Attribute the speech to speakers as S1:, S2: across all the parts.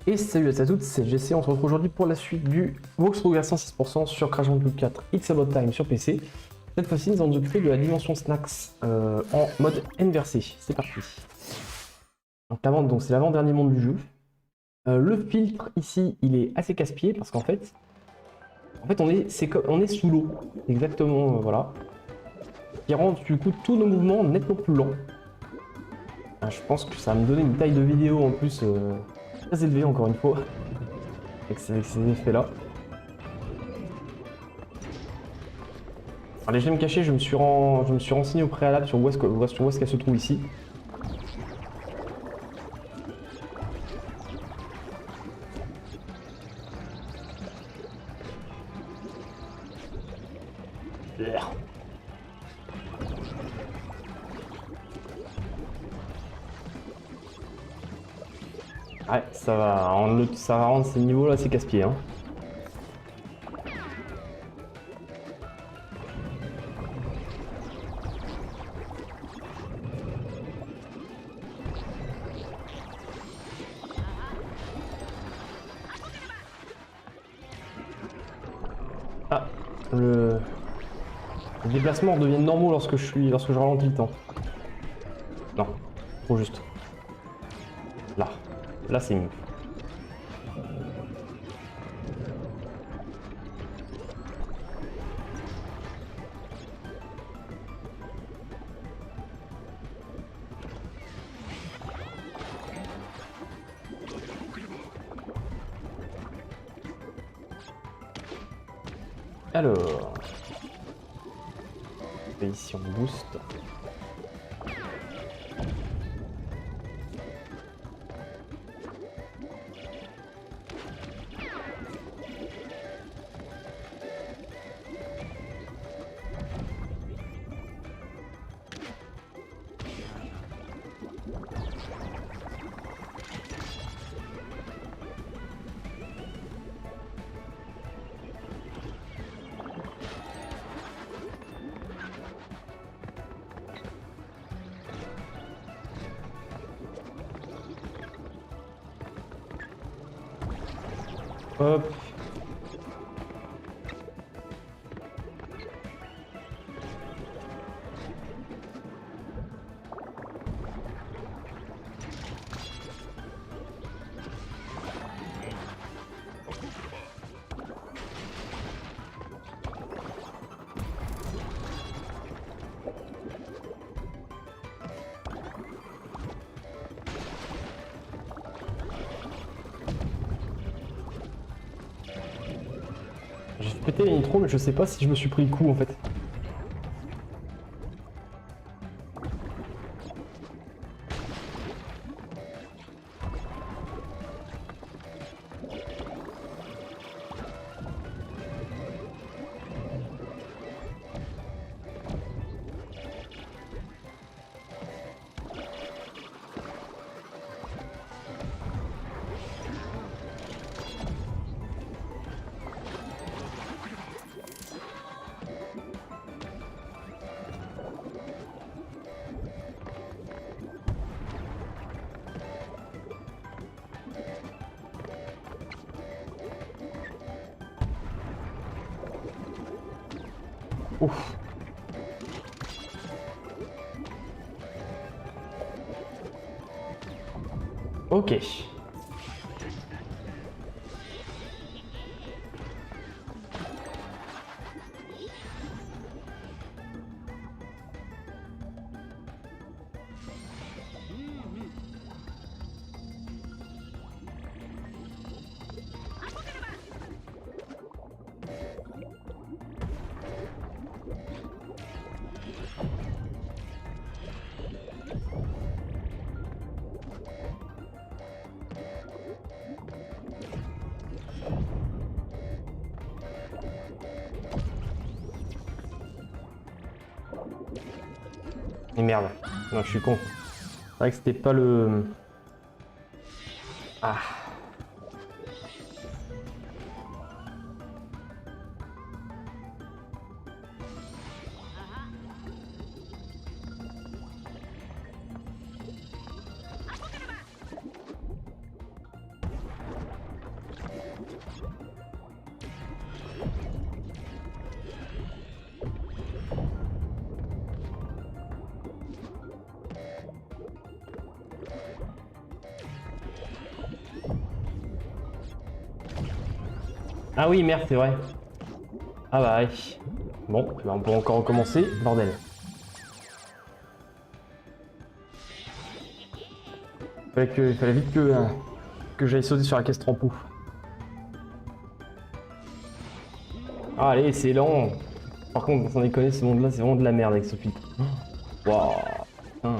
S1: Et salut à tous et à toutes, c'est GC, on se retrouve aujourd'hui pour la suite du Vox Progress 106% sur Crash Bandicoot 4 It's About Time sur PC. Cette fois-ci, nous allons nous occuper de la dimension Snacks en mode inversé. C'est parti. Donc c'est l'avant-dernier monde du jeu. Le filtre ici, il est assez casse-pied parce qu'en fait, on est sous l'eau. Exactement, voilà. Ce qui rend du coup tous nos mouvements nettement plus lents. Je pense que ça va me donner une taille de vidéo en plus très élevée encore une fois. Avec ces effets-là. Allez, je vais me cacher, je me suis renseigné au préalable sur où est-ce qu'elle se trouve ici. Ouais, ça va rendre ces niveaux-là assez casse-pieds. Hein. Ah, les déplacements deviennent normaux lorsque je ralentis le temps. Non, trop juste. Là c'est mieux. Alors, et ici on booste. Hop. J'ai pété l'intro, mais je sais pas si je me suis pris le coup en fait. Ouf. Ok. Et merde. Non, je suis con. C'est vrai que c'était pas le... Ah. Ah oui, merde, c'est vrai. Ah bah ouais. Bon, bah, on peut encore recommencer, bordel. Il fallait vite que j'aille sauter sur la caisse trempou. Ah allez, c'est lent. Par contre, sans déconner, ce monde-là, c'est vraiment de la merde avec ce filtre. Waouh. Putain.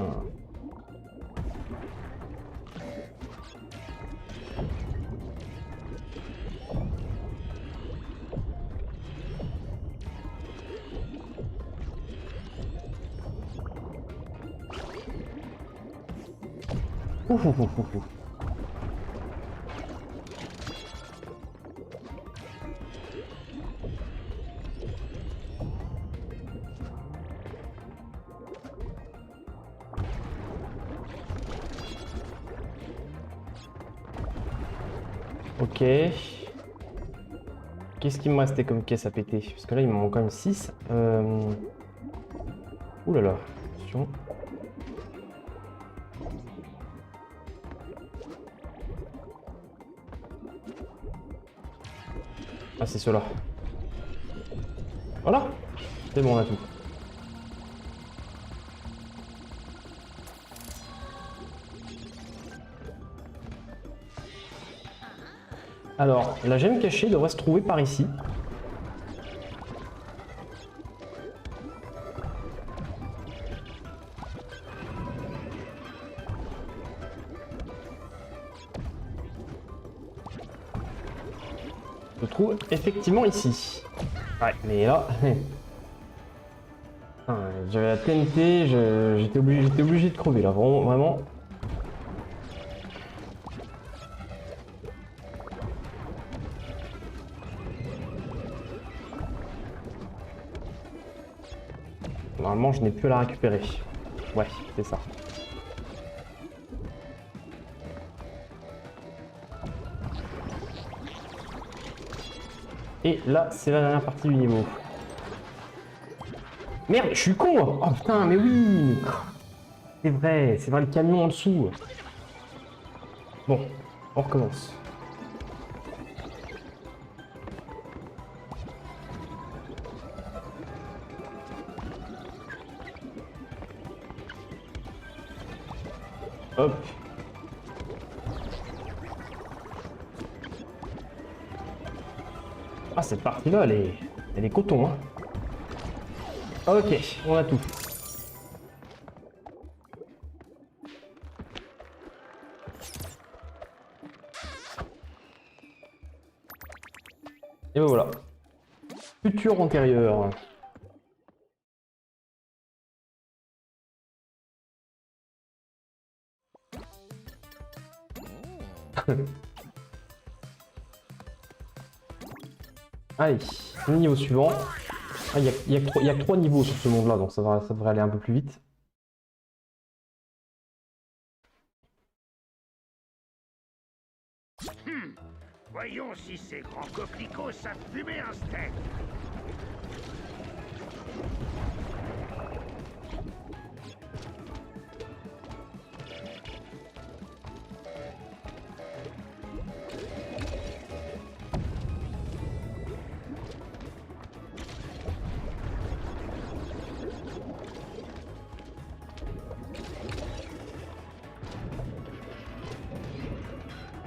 S1: Ouf, ouf, ouf, ouf, ouf. Ok. Qu'est-ce qu'il me restait comme caisse à péter? Parce que là, il me manque quand même 6. Ouh là là. Attention. Ah, c'est ceux-là. Voilà. C'est bon, on a tout. Alors, la gemme cachée devrait se trouver par ici. Se trouve effectivement ici. Ouais, mais là... J'avais la TNT, j'étais obligé de crever là, vraiment, vraiment. Normalement, je n'ai plus à la récupérer. Ouais, c'est ça. Et là, c'est la dernière partie du niveau. Merde, je suis con! Oh putain, mais oui! C'est vrai le camion en dessous. Bon, on recommence. Hop. Ah, cette partie-là, elle est coton, hein. Ok, on a tout. Et ben voilà. Futur antérieur. Allez, niveau suivant. Ah, il y a que 3 niveaux sur ce monde-là, donc ça devrait aller un peu plus vite.
S2: Voyons si ces grands coquelicots savent fumer un steak.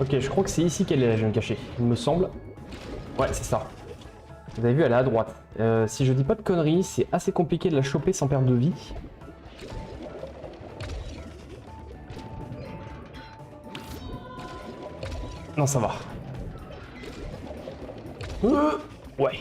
S1: Ok, je crois que c'est ici qu'elle est la gemme cachée, il me semble. Ouais, c'est ça. Vous avez vu, elle est à droite. Si je dis pas de conneries, c'est assez compliqué de la choper sans perdre de vie. Non, ça va. Ouais.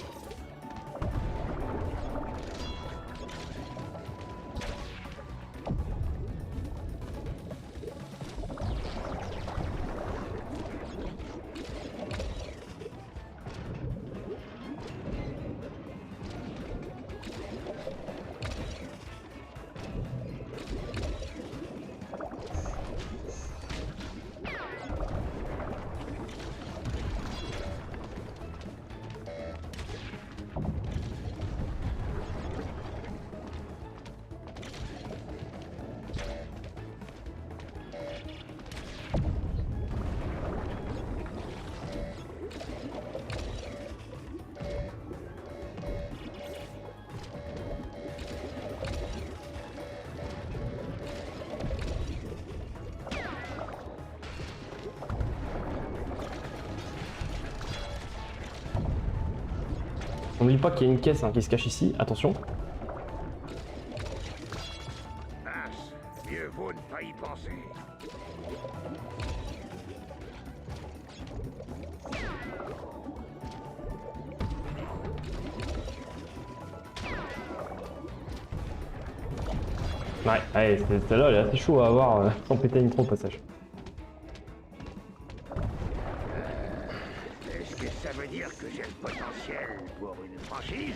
S1: On n'oublie pas qu'il y a une caisse hein, qui se cache ici, attention.
S2: Mince, mieux vaut ne pas y penser.
S1: Ouais, celle-là, elle est assez chaud à avoir sans péter une trop au passage.
S2: Est-ce que ça veut dire que j'ai le potentiel pour une franchise?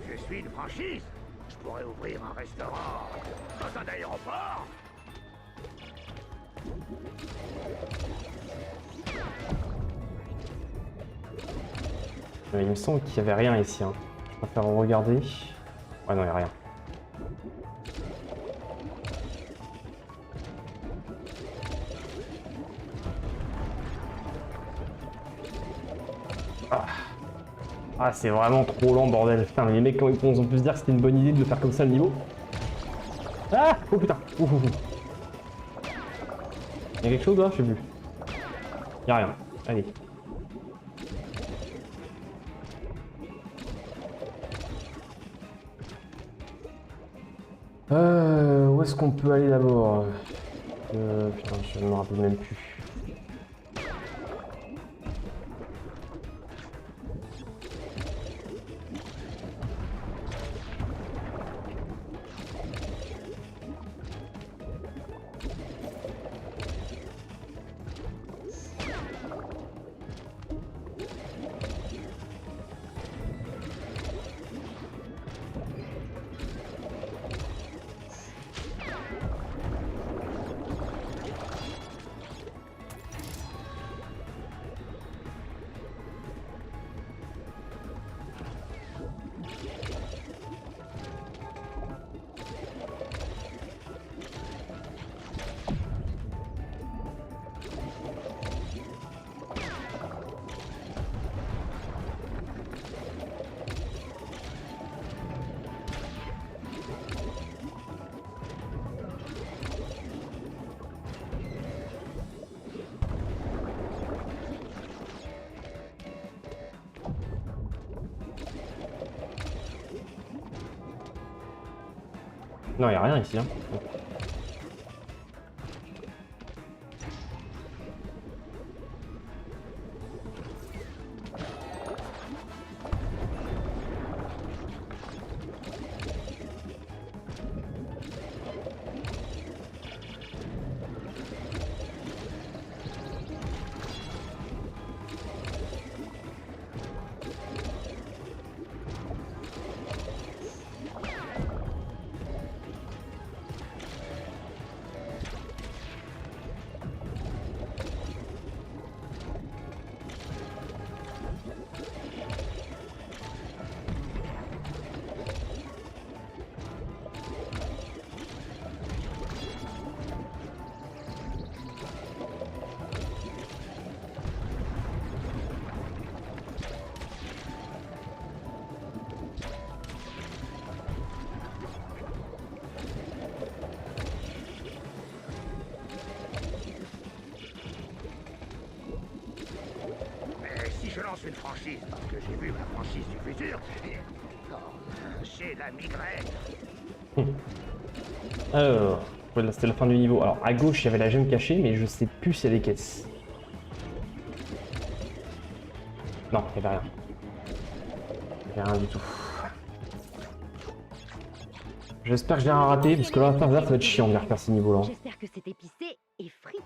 S2: Je suis une franchise. Je pourrais ouvrir un restaurant dans un aéroport.
S1: Il me semble qu'il n'y avait rien ici. Hein. Je préfère regarder. Ouais, non, il n'y a rien. Ah, c'est vraiment trop lent, bordel. Putain, mais les mecs, quand ils ont pu se dire que c'était une bonne idée de le faire comme ça le niveau. Ah! Oh putain! Ouf. Il y a quelque chose là? Je sais plus. Il y a rien. Allez. Où est-ce qu'on peut aller d'abord? Putain, je ne me rappelle même plus. Non, il n'y a rien ici. Hein.
S2: Je lance une franchise parce que j'ai vu ma franchise du futur. Oh, j'ai la migraine.
S1: Alors, voilà, c'était la fin du niveau. Alors, à gauche, il y avait la gemme cachée, mais je sais plus s'il y a des caisses. Non, il n'y avait rien. Il n'y avait rien du tout. J'espère que j'ai rien raté, parce que là, ça va être chiant de refaire ces niveaux-là.
S3: J'espère que c'est épicé et frit.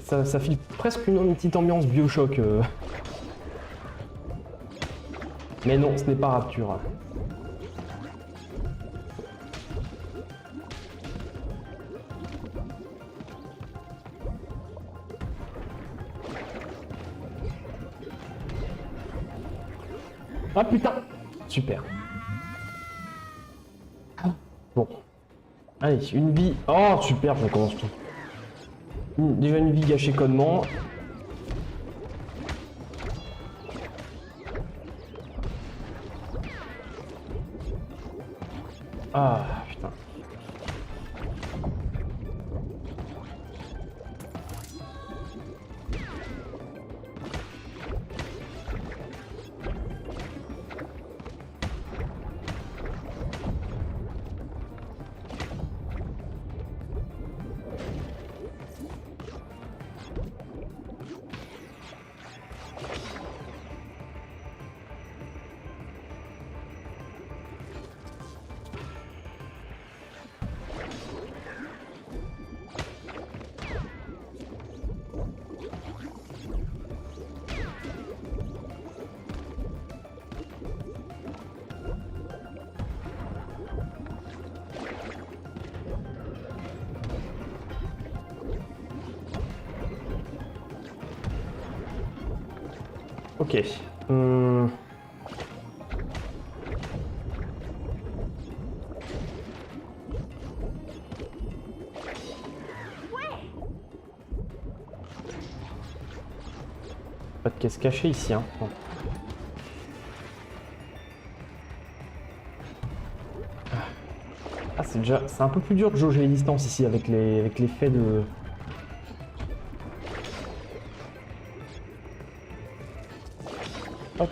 S1: Ça file presque une petite ambiance Bioshock. Mais non, ce n'est pas Rapture. Ah putain! Super. Bon. Allez, une vie. Oh super, on commence tout. Déjà une vie gâchée connement. Ah putain. Ok. Pas de caisse cachée ici, hein. Bon. Ah, c'est un peu plus dur de jauger les distances ici avec l'effet de. Hop.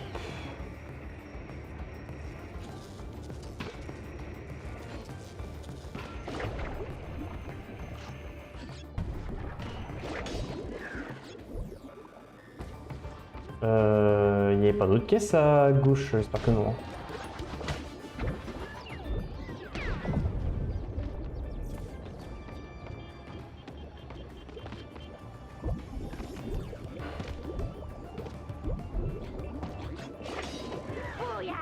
S1: Il n'y avait pas d'autre caisse à gauche, j'espère que non.
S3: Oh yeah.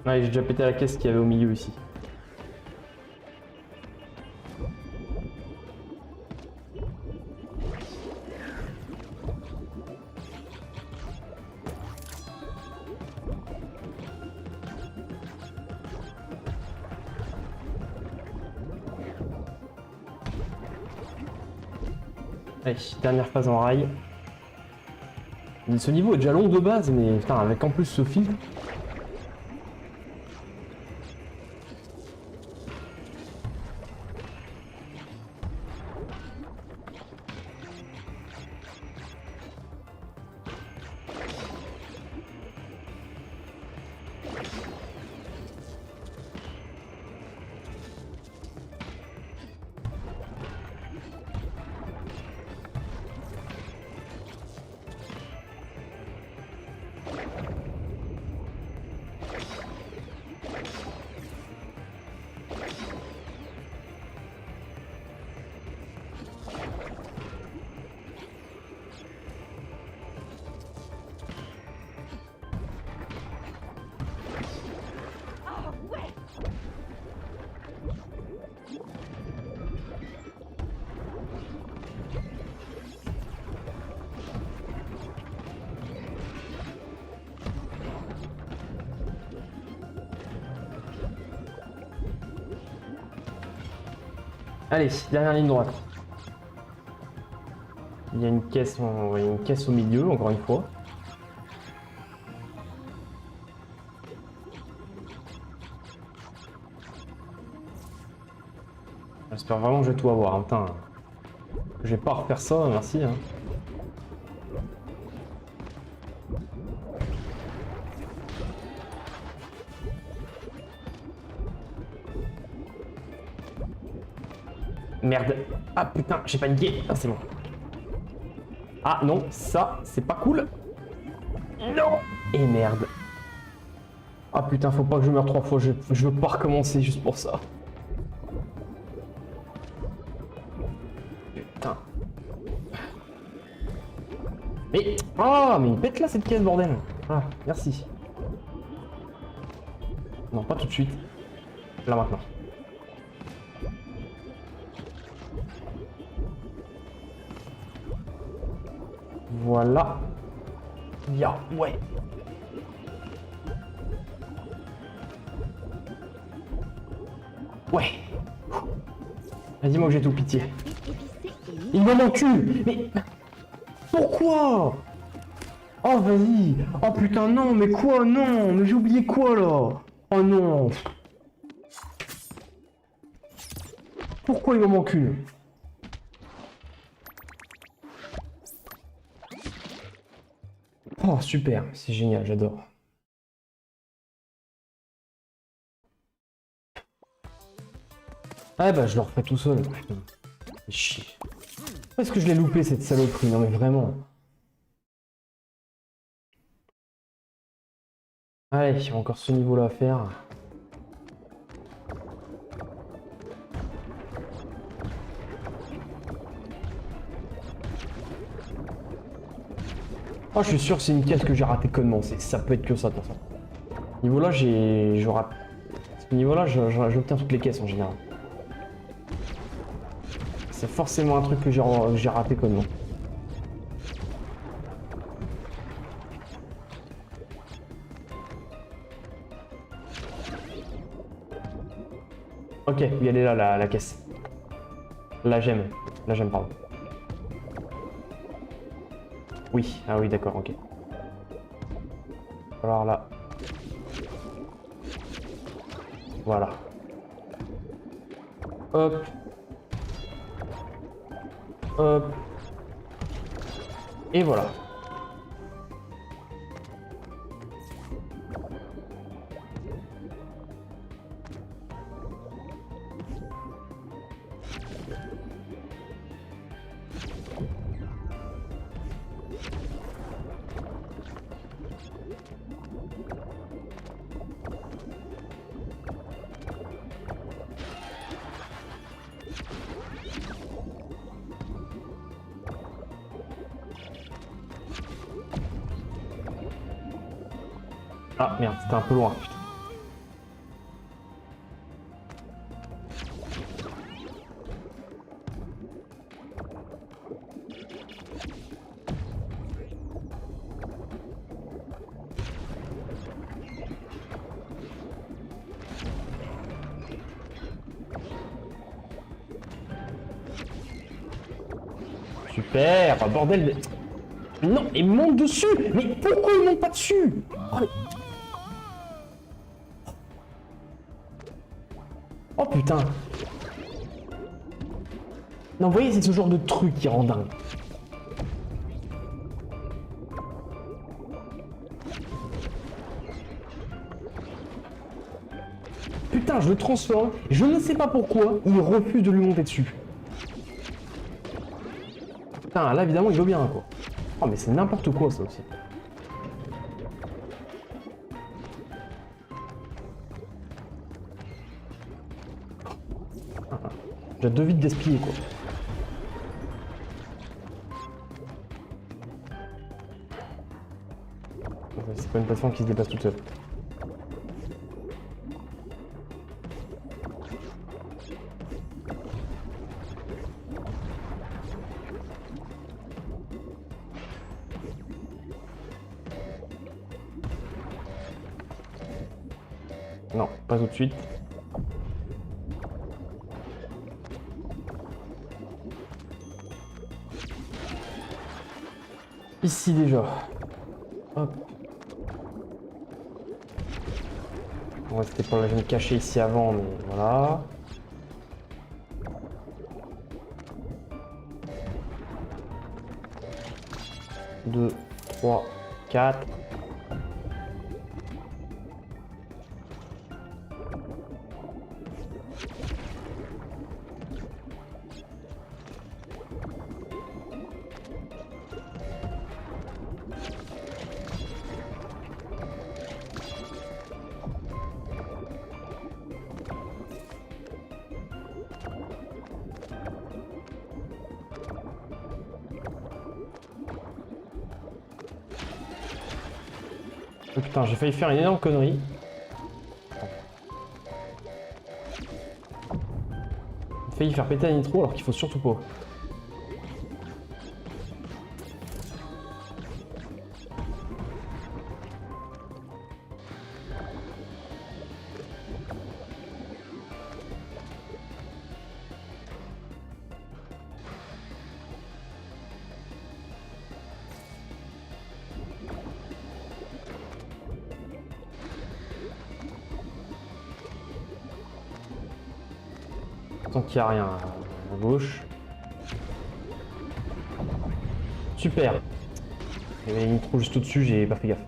S3: Ouais, j'ai déjà pété la caisse qu'il y avait au milieu ici. Allez, dernière phase en rail. Ce niveau est déjà long de base, mais putain, avec en plus ce filtre.
S1: Allez, dernière ligne droite. Il y a une caisse, au milieu, encore une fois. J'espère vraiment que je vais tout avoir. Hein. Putain, je vais pas refaire ça, merci. Hein. Merde. Ah putain, j'ai paniqué. Ah, c'est bon. Ah non, ça, c'est pas cool. Non. Et merde. Ah putain, faut pas que je meure 3 fois. Je veux pas recommencer juste pour ça. Putain. Mais... Ah, mais pète là cette caisse, bordel. Ah, merci. Non, pas tout de suite. Là, maintenant. Voilà. Bien, ouais. Ouais. Vas-y, moi que j'ai tout pitié. Il m'en manque une. Mais... Pourquoi? Oh, vas-y. Oh putain, non, mais quoi? Non, mais j'ai oublié quoi, là? Oh non. Pourquoi il m'en manque une? Oh, super. C'est génial, j'adore. Ah bah, je le refais tout seul. Putain. C'est chier. Pourquoi est-ce que je l'ai loupé, cette saloperie? Non, mais vraiment. Allez, il y a encore ce niveau-là à faire. Oh, je suis sûr que c'est une caisse que j'ai raté connement. Ça peut être que ça, de toute façon. Niveau-là, je rate. Ce niveau-là, j'obtiens toutes les caisses en général. C'est forcément un truc que j'ai raté connement. Ok, oui, elle est là, la caisse. La gemme. La gemme, pardon. Oui, ah oui, d'accord, ok. Alors là. Voilà. Hop. Hop. Et voilà. Ah merde, c'était un peu loin, putain. Super, oh, bordel de... Non, il monte dessus. Mais pourquoi il monte pas dessus? Oh, mais... Oh putain. Non, vous voyez, c'est ce genre de truc qui rend dingue. Putain, je le transforme. Je ne sais pas pourquoi il refuse de lui monter dessus. Putain, là, évidemment, il veut bien, quoi. Oh, mais c'est n'importe quoi, ça aussi. J'ai deux vides d'espier, quoi. C'est pas une plateforme qui se dépasse toute seule. Non, pas tout de suite. ici déjà. Hop. Ouais, c'était pour la me cacher ici avant, mais voilà. Deux, 3, 4. Oh putain, j'ai failli faire une énorme connerie. J'ai failli faire péter la nitro alors qu'il faut surtout pas. Tant qu'il n'y a rien à gauche. Super. Il y avait une nitro juste au-dessus, j'ai pas fait gaffe.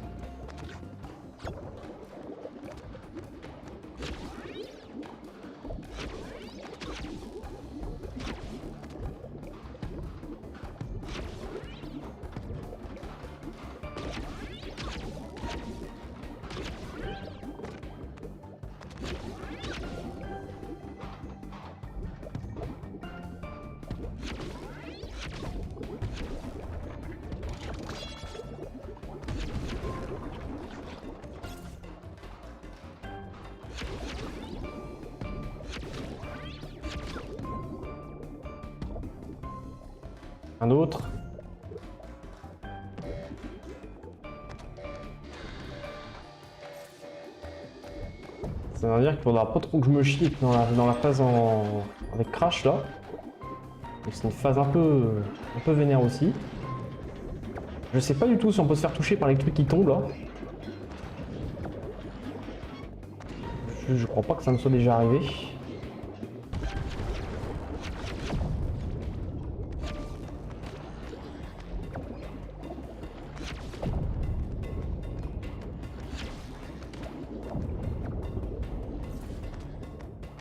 S1: Un autre. Ça veut dire qu'il faudra pas trop que je me chie dans la phase avec Crash là. Donc c'est une phase un peu vénère aussi. Je sais pas du tout si on peut se faire toucher par les trucs qui tombent là. Je crois pas que ça me soit déjà arrivé.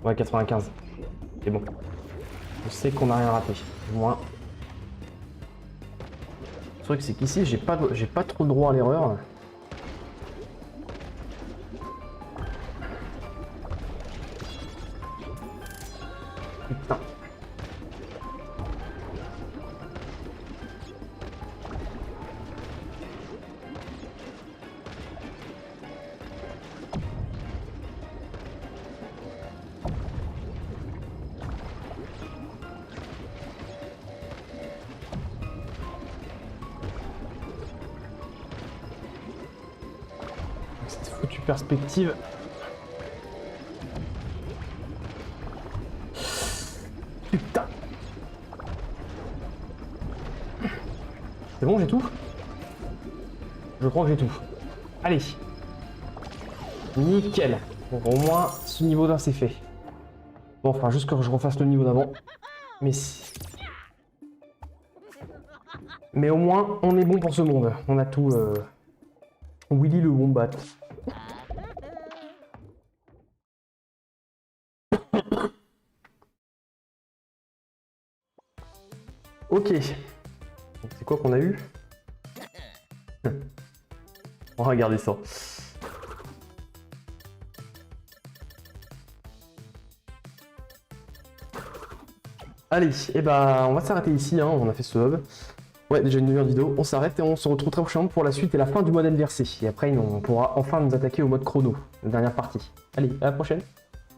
S1: Ouais, 95. C'est bon. Je sais qu'on n'a rien raté. Au moins. Le truc, c'est qu'ici, j'ai pas trop le droit à l'erreur. Putain. Cette foutue perspective. Putain. C'est bon, j'ai tout? Je crois que j'ai tout. Allez. Nickel. Bon, au moins, ce niveau-là, c'est fait. Bon, enfin, juste que je refasse le niveau d'avant. Mais si. Mais au moins, on est bon pour ce monde. On a tout... Willy le Wombat. Ok. C'est quoi qu'on a eu? On va regarder ça. Allez, et bah on va s'arrêter ici, hein. On a fait ce hub. Ouais, déjà une demi-heure de vidéo. On s'arrête et on se retrouve très prochainement pour la suite et la fin du mode inversé. Et après, on pourra enfin nous attaquer au mode chrono, la dernière partie. Allez, à la prochaine.